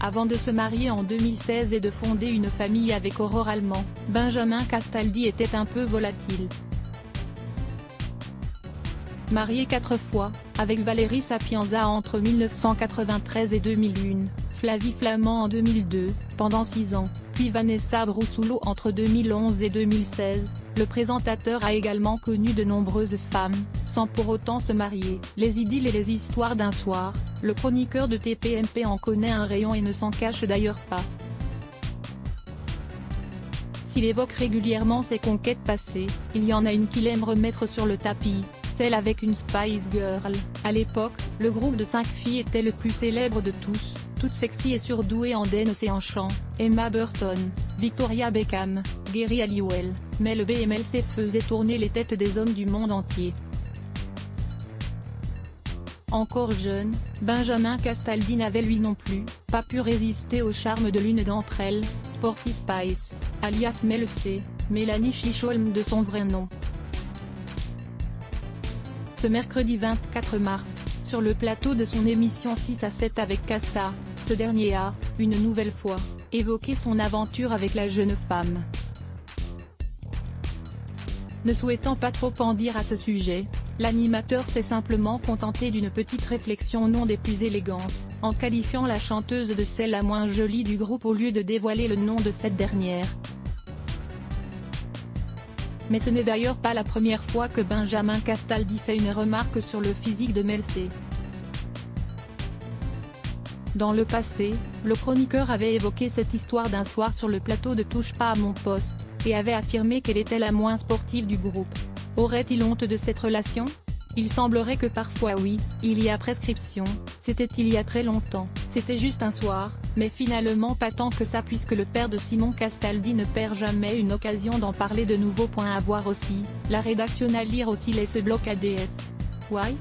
Avant de se marier en 2016 et de fonder une famille avec Aurore Allemand, Benjamin Castaldi était un peu volatile. Marié 4 fois, avec Valérie Sapienza entre 1993 et 2001, Flavie Flament en 2002, pendant 6 ans, puis Vanessa Brusolo entre 2011 et 2016, le présentateur a également connu de nombreuses femmes, sans pour autant se marier. Les idylles et les histoires d'un soir, le chroniqueur de TPMP en connaît un rayon et ne s'en cache d'ailleurs pas. S'il évoque régulièrement ses conquêtes passées, il y en a une qu'il aime remettre sur le tapis, celle avec une Spice Girl. À l'époque, le groupe de 5 filles était le plus célèbre de tous, toutes sexy et surdouées en danse et en chant: Emma Burton, Victoria Beckham, Geri Halliwell, Mel B et Mel C faisaient tourner les têtes des hommes du monde entier. Encore jeune, Benjamin Castaldi n'avait lui non plus pas pu résister au charme de l'une d'entre elles, Sporty Spice, alias Mel C, Mélanie Chichholm de son vrai nom. Ce mercredi 24 mars, sur le plateau de son émission 6 à 7 avec Casta, ce dernier a, une nouvelle fois, évoqué son aventure avec la jeune femme. Ne souhaitant pas trop en dire à ce sujet, l'animateur s'est simplement contenté d'une petite réflexion non des plus élégantes, en qualifiant la chanteuse de celle la moins jolie du groupe au lieu de dévoiler le nom de cette dernière. Mais ce n'est d'ailleurs pas la première fois que Benjamin Castaldi fait une remarque sur le physique de Mel C. Dans le passé, le chroniqueur avait évoqué cette histoire d'un soir sur le plateau de Touche pas à mon poste, et avait affirmé qu'elle était la moins sportive du groupe. Aurait-il honte de cette relation? Il semblerait que parfois oui, il y a prescription, c'était il y a très longtemps, c'était juste un soir, mais finalement pas tant que ça puisque le père de Simon Castaldi ne perd jamais une occasion d'en parler de nouveau. À voir aussi, la rédaction à lire aussi les ce bloc ADS. Why?